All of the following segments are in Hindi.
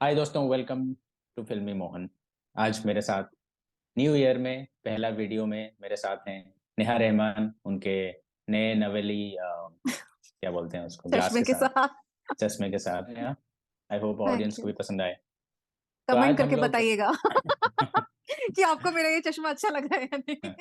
हाय दोस्तों, वेलकम टू फिल्मी मोहन। आज मेरे साथ न्यू ईयर में पहला वीडियो में मेरे साथ हैं नेहा रहमान, उनके नए नवेली क्या बोलते हैं उसको, ग्लास चश्मे के के साथ, साथ। चश्मे के साथ। Neha, I hope thank audience को यू। भी पसंद आए। तो कमेंट आज हम करके लोग बताइएगा कि आपको मेरा ये चश्मा अच्छा लग रहा है या नहीं।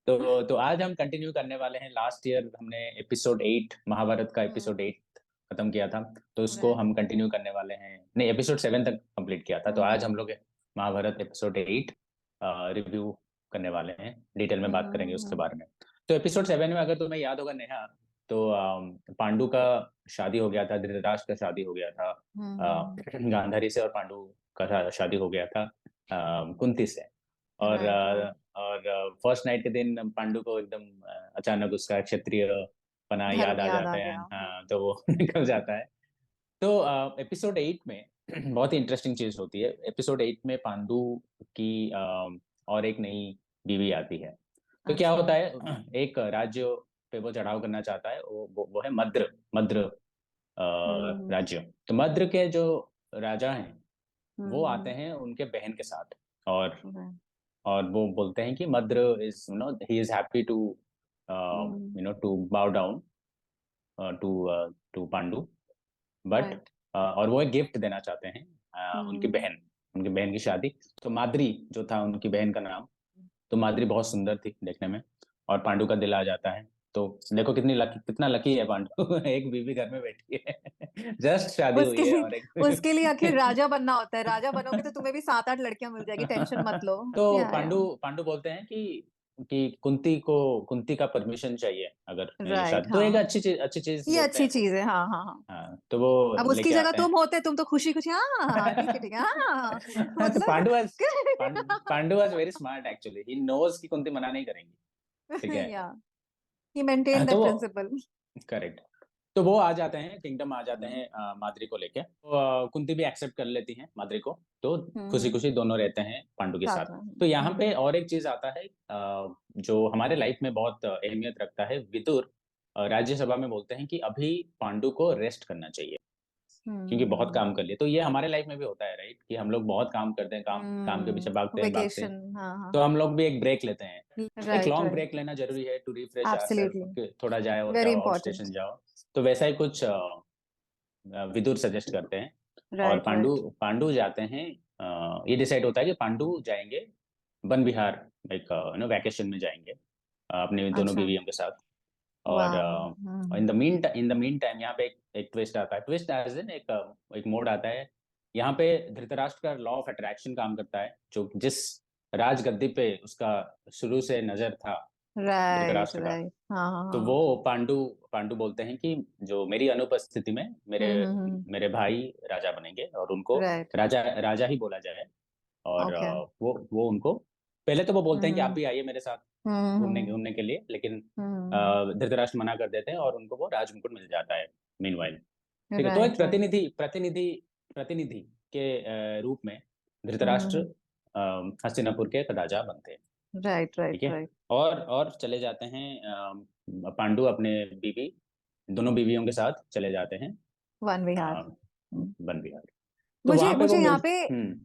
तो आज हम कंटिन्यू करने वाले हैं। लास्ट ईयर हमने एपिसोड 8, महाभारत का एपिसोड हम्म। 8 खत्म किया था। तो उसको राइट। हम कंटिन्यू करने वाले हैं, नहीं, एपिसोड 7 तक कंप्लीट किया था। तो आज हम हम्म। लोग महाभारत एपिसोड 8 रिव्यू करने वाले हैं, डिटेल में बात करेंगे उसके हम्म। बारे में। तो एपिसोड 7 में अगर तुम्हें याद होगा नेहा, तो पांडु का शादी हो गया था, धृतराष्ट्र का शादी हो गया था, गांधारी से, और पांडु का शादी हो गया था कुंती से। और राइट राइट। फर्स्ट नाइट के दिन पांडु को एकदम अचानक उसका क्षत्रिय पना धर्म याद आ याद आ जाता है। गया। हाँ, तो वो निकल जाता है। तो एपिसोड 8 में बहुत ही इंटरेस्टिंग चीज होती है। एपिसोड 8 में पांडु की और एक नई बीवी आती है। तो क्या अच्छा। होता है, एक राज्य पे वो चढ़ाव करना चाहता है। वो है मद्र। मद्र हम्म। राज्य। तो मद्र के जो राजा हैं वो आते हम्म। हैं उनके बहन के साथ। और राइट। वो बोलते हैं कि Madri is he is happy to to bow down to to Pandu, but right. और वो एक गिफ्ट देना चाहते हैं हम्म। उनकी बहन की शादी। तो माद्री जो था उनकी बहन का नाम, तो माद्री बहुत सुंदर थी देखने में, और पांडु का दिल आ जाता है। तो देखो कितना लकी है पांडु एक बीवी घर में बैठी है जस्ट शादी उसके हुई है, लिए और एक उसके लिए आखिर राजा बनना होता है। राजा बनोगे तो तुम्हें भी 7-8 लड़कियां मिल जाएगी, टेंशन मत लो। तो या पांडु पांडु बोलते हैं कि कुंती का परमिशन चाहिए अगर ये राइट। शादी। तो एक हाँ, अच्छी चीज ये बोलते अच्छी हैं वो। चीज है। हाँ हाँ हाँ। हाँ, तो वो अब उसकी लेके जगह आते तुम हैं। होते, तुम तो खुशी खुशी हाँ ठीक है ठीक है हाँ मतलब। Pandu was Pandu was very smart actually, he knows कि कुंती मना नहीं करेंगी। ठीक है। या ही मेंटेन तो दैट वो प्रिंसिपल। करेक्ट। तो वो आ जाते हैं, किंगडम आ जाते हैं माद्री को लेके। तो कुंती भी एक्सेप्ट कर लेती हैं माद्री को। तो खुशी हम्म। खुशी दोनों रहते हैं पांडु के साथ साथ। में। तो यहाँ पे और एक चीज आता है जो हमारे लाइफ में बहुत अहमियत रखता है। विदुर राज्यसभा में बोलते हैं कि अभी पांडु को रेस्ट करना चाहिए, क्योंकि बहुत काम कर लिया। तो ये हमारे लाइफ में भी होता है, राइट, कि हम लोग बहुत काम करते हैं, काम काम के पीछे भागते हैं। वेकेशन। हाँ हाँ तो हाँ। हम लोग भी एक ब्रेक लेते हैं। एक राइट लॉन्ग राइट। ब्रेक लेना जरूरी है टू रिफ्रेश एब्सोल्युटली। आवरसेल्फ, थोड़ा जाओ वेरी जाओ आउट इंपॉर्टेंट। स्टेशन जाओ। तो वैसा ही कुछ विदुर सजेस्ट करते हैं। और राइट पांडु राइट। पांडु जाते हैं। ये डिसाइड होता है कि पांडु जाएंगे वन विहार, एक वैकेशन में जाएंगे अपने दोनों अच्छा। बीवियों के साथ। और वाह। इन द मीन टाइम यहाँ पे एक ट्विस्ट आता है। ट्विस्ट एज इन एक मोड आता है। यहाँ पे धृतराष्ट्र का लॉ ऑफ अट्रैक्शन काम करता है, जो जिस राजगद्दी पे उसका शुरू से नजर था, राइट धृतराष्ट्र का। राइट। हाँ हाँ तो हाँ। वो पांडु पांडु बोलते हैं कि जो मेरी अनुपस्थिति में मेरे मेरे भाई राजा बनेंगे, और उनको राइट। राजा राजा ही बोला जाए। और ओके। वो उनको पहले तो वो बोलते हैं कि आप हम्म भी आइए मेरे साथ घूमने हम्म घूमने के लिए, लेकिन हम्म। धृतराष्ट्र मना कर देते हैं और उनको वो राजमुकुट मिल जाता है मीनवाइल। ठीक है। तो एक राइट राइट। प्रतिनिधि के रूप में धृतराष्ट्र हस्तिनापुर के राजा बनते हैं। राइट ठीक राइट है। राइट। और चले जाते हैं पांडु अपने बीवी दोनों बीवियों के साथ चले जाते हैं वन विहार। अ, वन विहार। तो मुझे वहां पे वो मुझे मिल।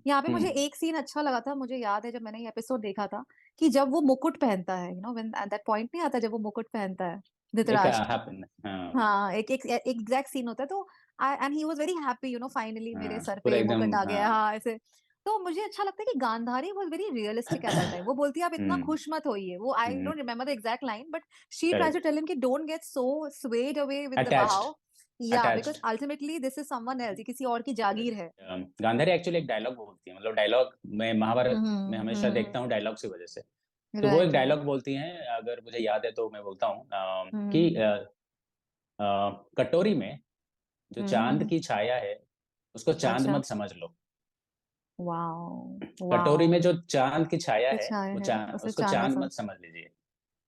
यहाँ पे मुझे हम्म। एक सीन अच्छा लगा था। मुझे याद है जब मैंने ये एपिसोड देखा था कि जब वो मुकुट पहनता है, व्हेन एट दैट पॉइंट नहीं आता जब वो मुकुट पहनता है एक धृतराष्ट्र। हैपन, हाँ। हाँ, एक एक एग्जैक्ट सीन होता है। तो and he was very happy, finally मेरे हाँ, सर पूरा पे एकदम, मुकुट आ गया। हाँ। हाँ, ऐसे। तो मुझे अच्छा लगता है कि Gandhari was very realistic at that time. वो बोलती है आप इतना हम्म। खुश मत होइए। वो I don't remember the exact line, but she tries to correct. Tell him कि don't get so swayed away with the attached. बहाव। या because attached. Ultimately this is someone else, ये किसी और की जागीर है। गांधारी एक्चुअली एक डायलॉग बोलती है, मतलब डायलॉग मैं महाभारत में हमेशा देखता हूँ डायलॉग की वजह से। तो वो एक राइट राइट। डायलॉग बोलती हैं, अगर मुझे याद है तो मैं बोलता हूँ कि हम्म कटोरी में जो चांद हम्म। की छाया है उसको चांद अच्छा। मत समझ लो। वाओ कटोरी वाओ। में जो चांद की छाया है कुछ आए वो हैं चांद, उसे उसको चांद चांद मत। मत समझ लीजिए।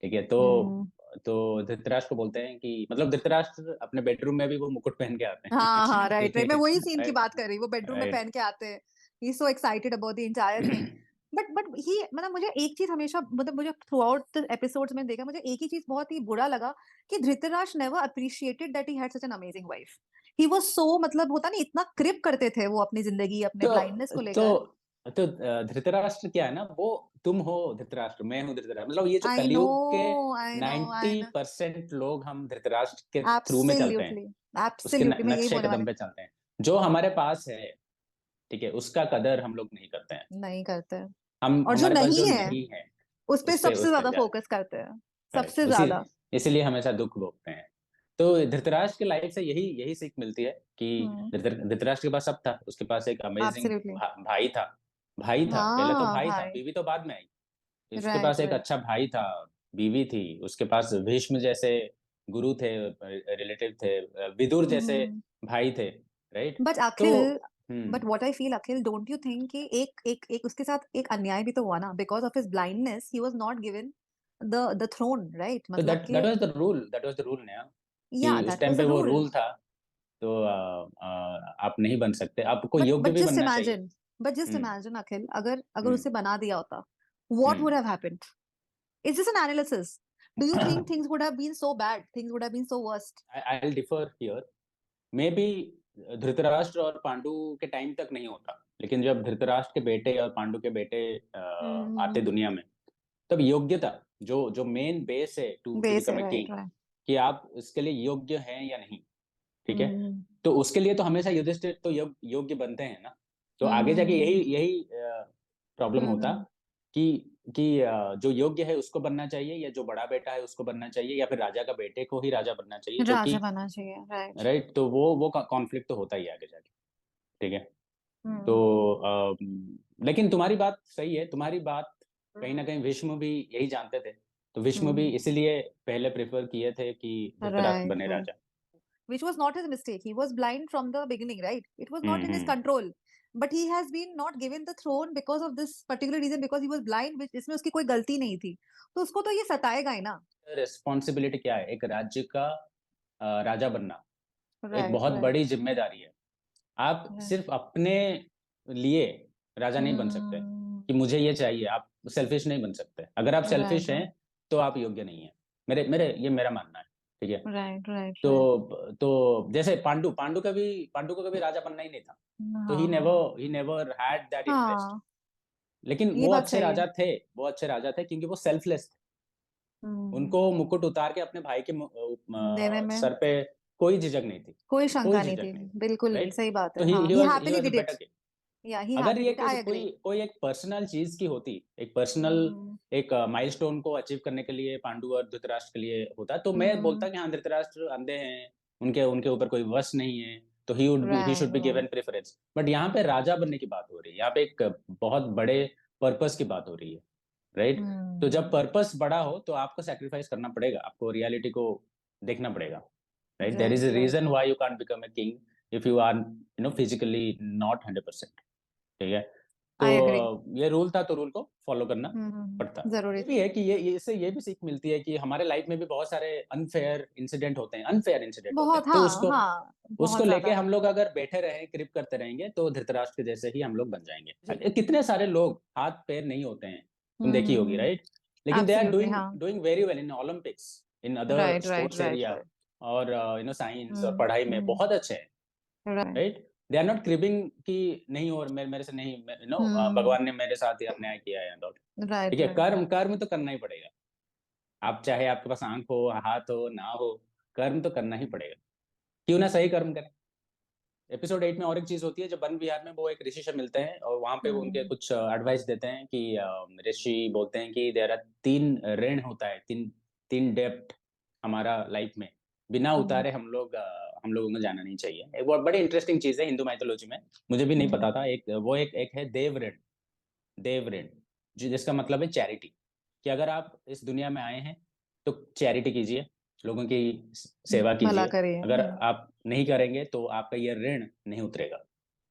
ठीक है। हम्म। तो धृतराष्ट्र को बोलते हैं कि, मतलब धृतराष्ट्र अपने बेडरूम में भी वो मुकुट पहन के आते हाँ हाँ राइट राइट। मैं वही सीन की हैं बात कर रही हूँ। वो बेडरूम में राइट। पहन के आते हैं। He so excited about the entire thing. But he मुझे एक चीज हमेशा, मुझे थ्रू आउट द एपिसोड्स में देखा, मुझे एक ही चीज बहुत ही बुरा लगा कि Dhritarashtra never appreciated that he had such an amazing wife. He was so मतलब होता नहीं इतना क्रिप करते थे वो अपनी ज़िंदगी, अपने तो ब्लाइंडनेस को तो लेकर। धृतराष्ट्र क्या है ना, वो तुम हो धृतराष्ट्र, मैं हूँ धृतराष्ट्र, मतलब ये जो आई नो, कलयुग के आई नो। 90% लोग हम धृतराष्ट्र के थ्रू में चलते हैं, एब्सोल्युटली, उसके एब्सोल्युटली मैं यही नक्शे बोलने कदम वाली पे थी। चलते हैं। जो हमारे पास है, ठीक है, उसका कदर हम लोग नहीं करते हैं। नहीं करते हैं। हम और जो हमारे पास जो नहीं है, नहीं है, उस पे सबसे उस पे ज़्यादा जा फ़ोकस करते हैं, करेक्ट, सबसे उसी ज़्यादा। इसीलिए हमेशा दुःख भोगते हैं। तो धृतराष्ट्र की लाइफ से यही यही सीख मिलती है कि हुँ, धृतराष्ट्र के पास सब था, उसके पास एक अमेज़िंग एब्सोल्युटली। भाई था। पहले तो हाँ, भाई था, भाई। बीवी तो बाद में आई। उसके राइट, पास एक राइट। अच्छा भाई था, बीवी थी, उसके पास भीष्म जैसे गुरु थे, रिलेटिव थे, विदुर हुँ, हुँ, जैसे हुँ। भाई थे, राइट? बट तो Akhil, hmm, but what I feel Akhil, don't you think कि एक एक एक उसके साथ एक अन्याय भी तो हुआ ना? Because of his blindness he was not given the throne, right? तो मतलब कि दैट वाज़ द रूल नया, या कि उस दैट टाइम वाज़ पे द वो रूल। रूल था। तो आप नहीं बन सकते, आपको योग्य बट भी जस्ट बनना चाहिए। Imagine, but just hmm, imagine Akhil, अगर अगर हुँ, उसे बना दिया होता, hmm. What would have happened? It's just an analysis. Do you think things would have been so bad? Things would have been so worst? I will differ here, maybe Dhritarashtra और पांडु के टाइम तक नहीं होता, लेकिन जब धृतराष्ट्र के बेटे और पांडु के बेटे आते हुँ, दुनिया में, तब योग्यता, जो जो मेन बेस है टू बेस बिकम है, ए राइट, किंग, राइट। कि आप इसके लिए योग्य हैं या नहीं, ठीक है? हुँ, तो उसके लिए तो हमेशा युधिष्ठिर तो योग्य बनते हैं ना। तो हुँ, आगे हुँ, जाके यही हुँ, यही प्रॉब्लम हुँ, होता हुँ। कि जो योग्य है उसको बनना चाहिए, या जो बड़ा बेटा है उसको बनना चाहिए, या फिर राजा का बेटे को ही राजा बनना चाहिए, जो राजा कि बनना चाहिए, राइट। राइट, तो वो कॉन्फ्लिक्ट तो होता ही है आगे जाके, ठीक है? तो हुँ, लेकिन तुम्हारी बात सही है, तुम्हारी बात कहीं न हुँ, कहीं भीष्म भी यही जानते थे। तो भीष्म भी हुँ। इसीलिए पहले प्रेफ़र किए थे कि धृतराष्ट्र राइट, बने right. Raja. Which was not his mistake. He was blind from the beginning, right? It was not hmm, in his hmm. control. But he has been not given the throne because of this particular reason, because he was blind, which इसमें उसकी कोई गलती नहीं थी। तो उसको तो ये सताएगा ही ना। रिस्पॉन्सिबिलिटी क्या है? एक राज्य का राजा बनना एक राइट, बहुत राइट, बड़ी ज़िम्मेदारी है। आप राइट। सिर्फ़ अपने लिए राजा नहीं बन सकते, हुँ, कि मुझे ये चाहिए, आप सेल्फ़िश नहीं बन सकते। अगर आप राइट, सेल्फ़िश हैं, राइट, तो आप योग्य नहीं हैं। ये मेरा मानना है, ठीक है? राइट, राइट, तो राइट। जैसे पांडु का भी राजा बनना ही नहीं था। तो हाँ, हाँ। He never had that interest. हाँ, लेकिन ये बात सही है। वो अच्छे राजा थे क्योंकि वो सेल्फलेस थे। हुँ, उनको मुकुट उतार के अपने भाई के देने में सर पे कोई झिझक नहीं थी, कोई कोई शंका नहीं झिझक थी। नहीं थी, बिल्कुल राइट? सही बात तो है। हाँ, ही he was a happily better did it. King. Yeah, he अगर ये happily did. किसी I agree. कोई एक पर्सनल चीज़ की होती, एक पर्सनल हुँ, एक माइलस्टोन को अचीव करने के लिए पांडु और धृतराष्ट्र के लिए होता, तो मैं हुँ। बोलता कि हाँ, धृतराष्ट्र अंधे हैं, उनके उनके ऊपर कोई वश नहीं है, तो he right, should be right. Given preference. But यहाँ पे राजा बनने की बात हो रही है, यहाँ पे एक बहुत बड़े पर्पस की बात हो रही है, राइट? तो जब हुँ। पर्पस बड़ा हो, तो आपको सैक्रिफाइस करना पड़ेगा, आपको रियलिटी को देखना पड़ेगा, right? There is right, a right. Reason why you can't become a king if you are physically not 100%, ठीक है? तो आई एग्री। ये रूल था, तो रूल को फॉलो करना हुँ, हुँ, पड़ता। हुँ। ज़रूरी ये भी था। है कि ये इससे ये भी सीख मिलती है कि हमारे लाइफ में भी बहुत सारे अनफेयर इंसिडेंट होते हैं। बहुत तो हाँ, हाँ, उसको बहुत लेके ज़्यादा। हम लोग अगर बैठे रहें, क्रिप करते रहेंगे, तो धृतराष्ट्र के जैसे ही हम लोग बन जाएँगे। कितने सारे लोग हाथ-पैर नहीं होते हैं, तुम हुँ, देखी हुँ, होगी, हुँ। राइट? लेकिन दे आर एब्सोल्युटली डूइंग हाँ। Doing very well in Olympics, in other right, right, sports right, area, right. और साइंस और हुँ, पढ़ाई में हुँ। बहुत अच्छे हैं। Right. Right? They are not cribbing कि नहीं, और मेरे से नहीं, हुँ। भगवान ने मेरे साथ ये अन्याय किया है एंड ऑल। ठीक राइट, है? Right, right. कर्म तो करना ही पड़ेगा। आप चाहे आपके पास आँख हो, हाथ हो, ना हो, कर्म तो करना ही पड़ेगा। क्यों ना सही कर्म करें। एपिसोड 8 में और एक चीज़ होती है, जब वन विहार में वो एक ऋषि से मिलते हैं, और वहाँ पे वो उनके हुँ, कुछ एडवाइस देते हैं कि ऋषि बोलते हैं कि देयर आर 3 ऋण होता है, 3 डेब्ट हमारा लाइफ में। बिना हुँ, उतारे हम लोगों को जाना नहीं चाहिए। एक बहुत बड़ी इंटरेस्टिंग चीज़ है हिंदू माइथोलॉजी में, मुझे भी नहीं हुँ। पता था। एक है देव ऋण, जिसका मतलब है चैरिटी, कि अगर आप इस दुनिया में आए हैं, तो चैरिटी कीजिए, लोगों की सेवा भला कीजिए। करिए। अगर हुँ। आप नहीं करेंगे, तो आपका ये ऋण नहीं उतरेगा,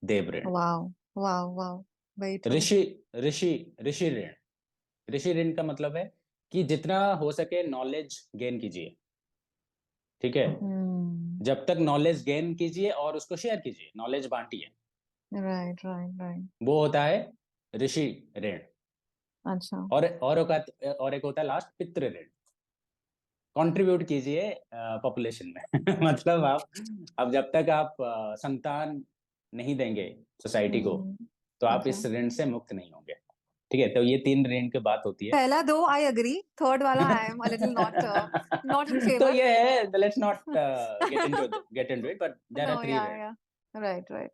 देव ऋण। Wow! Wow! Wow! Very true. ऋषि ऋषि ऋषि ऋण, ऋषि ऋण का मतलब है कि जितना हो सके नॉलेज गेन कीजिए, ठीक है? हुँ। जब तक नॉलेज गेन कीजिए और उसको शेयर कीजिए, नॉलेज बाँटिए। Right, right, right. वो होता है ऋषि ऋण। अच्छा। और एक होता है लास्ट, पितृ ऋण। कंट्रीब्यूट कीजिए पॉपुलेशन में। मतलब आप अब जब तक आप संतान नहीं देंगे सोसाइटी को, हुँ, तो आप अच्छा। इस ऋण से मुक्त नहीं होंगे। ठीक है? तो ये 3 ऋण की बात होती है। पहला 2 आई एग्री, थर्ड वाला I am a little not in to favour. ये है, let's not get into it, but there are no, 3 या, ऋण। Right, right.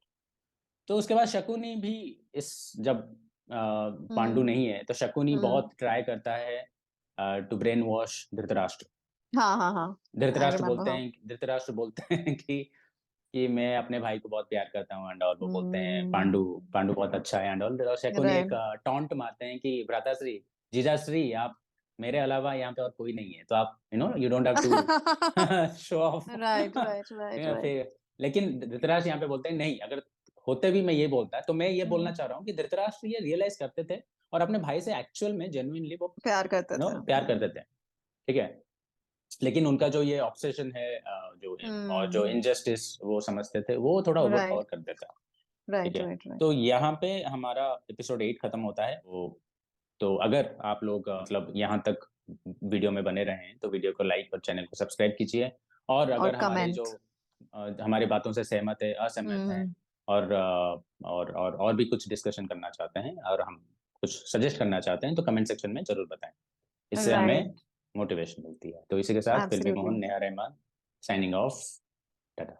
तो उसके बाद शकुनी भी इस जब पांडु हुँ, नहीं है, तो शकुनी हुँ। बहुत ट्राई करता है टू ब्रेन वॉश धृतराष्ट्र। हाँ, हाँ, हाँ। आई रिमेंबर, हाँ। धृतराष्ट्र बोलते हैं कि मैं अपने भाई को बहुत प्यार करता हूँ एंड ऑल। वो बोलते हैं पांडु हुँ, पांडु बहुत अच्छा है एंड ऑल। और शकुनी एक राइट। टॉन्ट मारते हैं कि भ्राताश्री, जीजाश्री, आप मेरे अलावा यहाँ पे और कोई नहीं है, तो आप you don't have to show off. Right, right, right, right. फिर लेकिन धृतराष्ट्र यहाँ पे बोलते हैं नहीं, अगर होते भी मैं ये बोलता, तो मैं ये बोलना हुँ, चाह रहा हूँ कि धृतराष्ट्र ये रियलाइज करते थे और अपने भाई से एक्चुअल में जेन्युइनली वो प्यार करते थे। प्यार हुँ, करते थे। ठीक है? लेकिन उनका जो ये ऑब्सेशन है और जो हुँ, इनजस्टिस वो समझते थे, वो थोड़ा राइट, ओवरपावर कर देता है। ठीक राइट, है? Right, right. तो यहाँ पे हमारा एपिसोड 8 खत्म होता है। तो अगर आप लोग मतलब यहाँ तक वीडियो में बने रहे हैं, तो वीडियो को लाइक और चैनल को सब्सक्राइब कीजिए। और और अगर कमेंट। हमारी बातों से सहमत है, असहमत हुँ, हैं हुँ। और भी कुछ डिस्कशन करना चाहते हैं और हम कुछ सजेस्ट करना चाहते हैं, तो कमेंट सेक्शन में ज़रूर बताएँ। इससे हमें राइट, मोटिवेशन मिलती है। तो इसी के साथ फिल्मी absolutely. Mohan, Neha Rahman signing off. Tata.